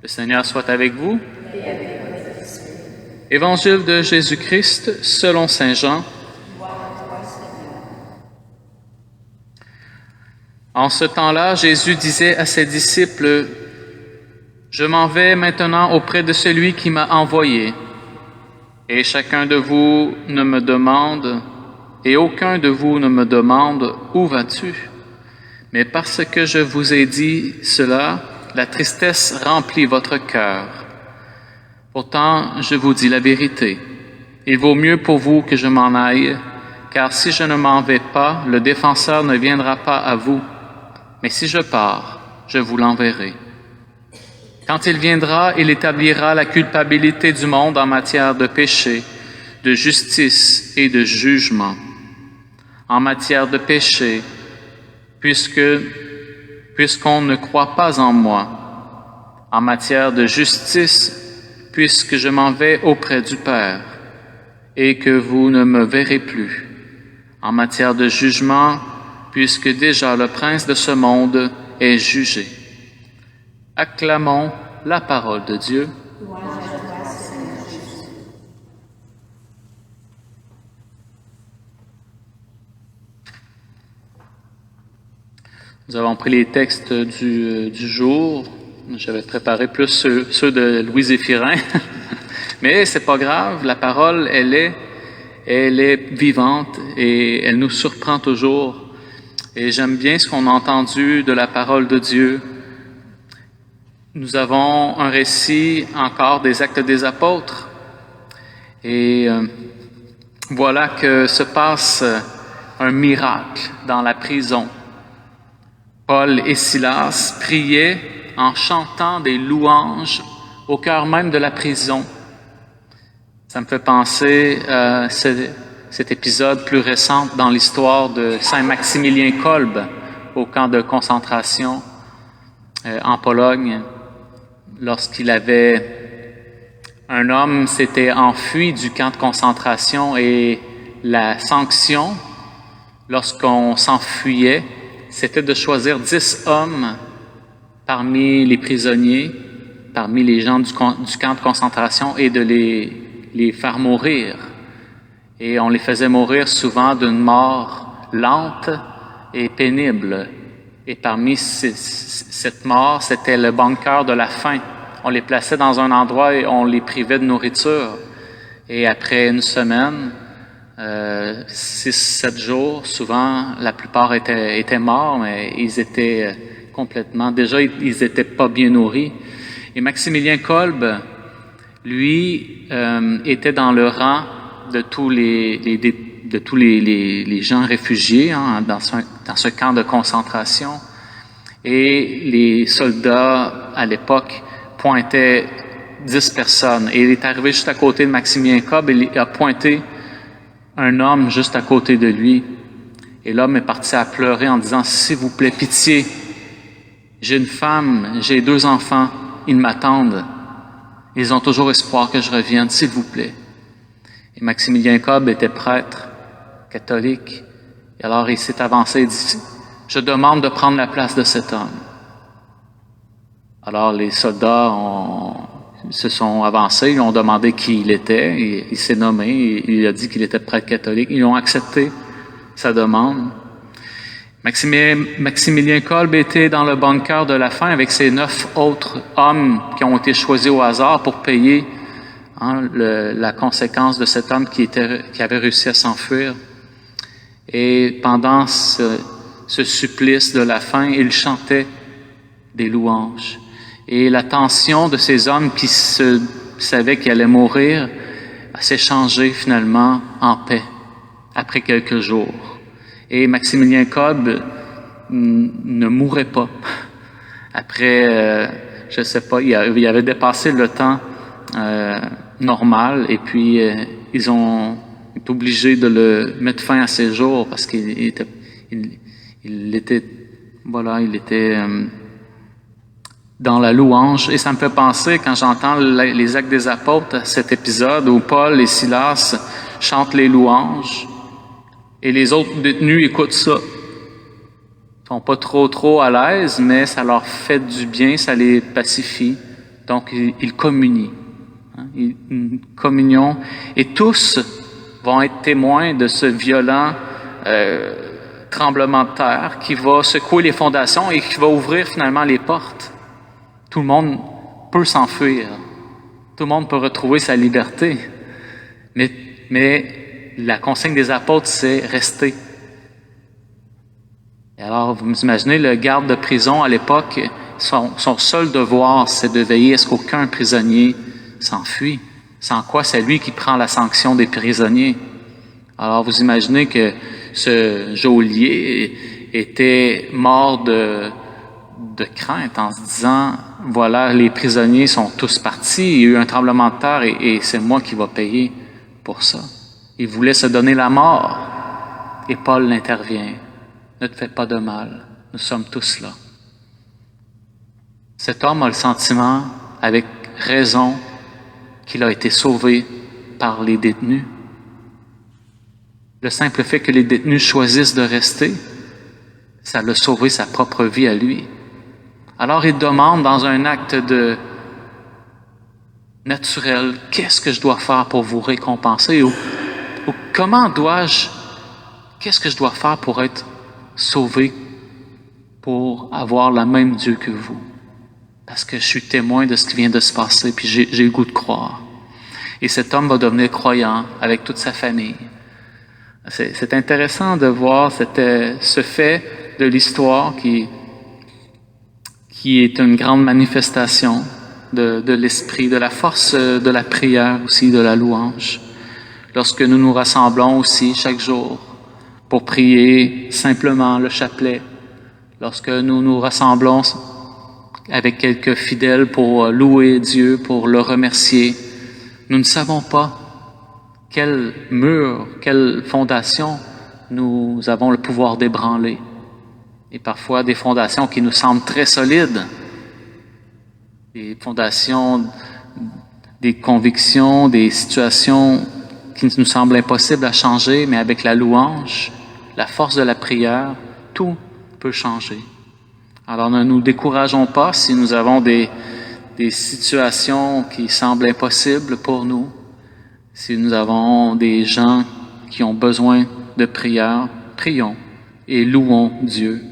Le Seigneur soit avec vous. Évangile de Jésus-Christ selon saint Jean. En ce temps-là, Jésus disait à ses disciples, « Je m'en vais maintenant auprès de celui qui m'a envoyé, et chacun de vous ne me demande, et aucun de vous ne me demande, où vas-tu? Mais parce que je vous ai dit cela, la tristesse remplit votre cœur. Pourtant, je vous dis la vérité. Il vaut mieux pour vous que je m'en aille, car si je ne m'en vais pas, le défenseur ne viendra pas à vous. Mais si je pars, je vous l'enverrai. Quand il viendra, il établira la culpabilité du monde en matière de péché, de justice et de jugement. En matière de péché, puisqu'on ne croit pas en moi. En matière de justice, puisque je m'en vais auprès du Père, et que vous ne me verrez plus. En matière de jugement, puisque déjà le prince de ce monde est jugé. Acclamons la parole de Dieu. Nous avons pris les textes du jour. J'avais préparé plus ceux de Louis Zéphirin. Mais c'est pas grave, la parole, elle est vivante et elle nous surprend toujours. Et j'aime bien ce qu'on a entendu de la parole de Dieu. Nous avons un récit encore des Actes des Apôtres. Et voilà que se passe un miracle dans la prison. Paul et Silas priaient en chantant des louanges au cœur même de la prison. Ça me fait penser à cet épisode plus récent dans l'histoire de Saint Maximilien Kolbe au camp de concentration en Pologne. Un homme s'était enfui du camp de concentration et la sanction, lorsqu'on s'enfuyait, c'était de choisir 10 hommes parmi les prisonniers, parmi les gens du camp de concentration et de les faire mourir. Et on les faisait mourir souvent d'une mort lente et pénible. Et parmi cette mort, c'était le bunker de la faim. On les plaçait dans un endroit et on les privait de nourriture. Et après une semaine, 6-7 jours, souvent, la plupart étaient morts, mais ils étaient ils étaient pas bien nourris. Et Maximilien Kolbe, lui, était dans le rang de tous les gens réfugiés dans ce camp de concentration. Et les soldats, à l'époque, pointaient 10 personnes. Et il est arrivé juste à côté de Maximilien Kolbe et il a pointé un homme juste à côté de lui. Et l'homme est parti à pleurer en disant « S'il vous plaît, pitié, j'ai une femme, j'ai 2 enfants, ils m'attendent. Ils ont toujours espoir que je revienne, s'il vous plaît. » Et Maximilien Kolbe était prêtre catholique. Et alors il s'est avancé et dit « Je demande de prendre la place de cet homme. » Alors les soldats se sont avancés, ils ont demandé qui il était, et il s'est nommé, et il a dit qu'il était prêtre catholique. Ils ont accepté sa demande. Maximilien Kolbe était dans le bunker de la faim avec ses 9 autres hommes qui ont été choisis au hasard pour payer la conséquence de cet homme qui avait réussi à s'enfuir. Et pendant ce supplice de la faim, il chantait des louanges. Et la tension de ces hommes qui savaient qu'ils allaient mourir s'est changée finalement en paix après quelques jours. Et Maximilien Kolbe ne mourrait pas. Après, je sais pas, il avait dépassé le temps normal et puis ils ont été obligés de le mettre fin à ses jours parce qu'il était dans la louange. Et ça me fait penser, quand j'entends les Actes des Apôtres, cet épisode où Paul et Silas chantent les louanges et les autres détenus écoutent ça. Ils sont pas trop à l'aise, mais ça leur fait du bien, ça les pacifie. Donc, ils communient. Une communion. Et tous vont être témoins de ce violent tremblement de terre qui va secouer les fondations et qui va ouvrir finalement les portes. Tout le monde peut s'enfuir. Tout le monde peut retrouver sa liberté. Mais la consigne des apôtres, c'est rester. Et alors, vous imaginez, le garde de prison à l'époque, son seul devoir, c'est de veiller à ce qu'aucun prisonnier s'enfuit. Sans quoi, c'est lui qui prend la sanction des prisonniers. Alors, vous imaginez que ce geôlier était mort de crainte en se disant, voilà, les prisonniers sont tous partis, il y a eu un tremblement de terre et c'est moi qui vais payer pour ça. Il voulait se donner la mort. Et Paul intervient. Ne te fais pas de mal, nous sommes tous là. Cet homme a le sentiment, avec raison, qu'il a été sauvé par les détenus. Le simple fait que les détenus choisissent de rester, ça l'a sauvé sa propre vie à lui. Alors il demande dans un acte de naturel, qu'est-ce que je dois faire pour vous récompenser ou qu'est-ce que je dois faire pour être sauvé, pour avoir le même Dieu que vous? Parce que je suis témoin de ce qui vient de se passer, puis j'ai le goût de croire. Et cet homme va devenir croyant avec toute sa famille. C'est intéressant de voir ce fait de l'histoire qui est une grande manifestation de l'esprit, de la force de la prière aussi, de la louange. Lorsque nous nous rassemblons aussi chaque jour pour prier simplement le chapelet, lorsque nous nous rassemblons avec quelques fidèles pour louer Dieu, pour le remercier, nous ne savons pas quel mur, quelle fondation nous avons le pouvoir d'ébranler. Et parfois des fondations qui nous semblent très solides, des fondations, des convictions, des situations qui nous semblent impossibles à changer, mais avec la louange, la force de la prière, tout peut changer. Alors ne nous décourageons pas si nous avons des situations qui semblent impossibles pour nous, si nous avons des gens qui ont besoin de prière, prions et louons Dieu.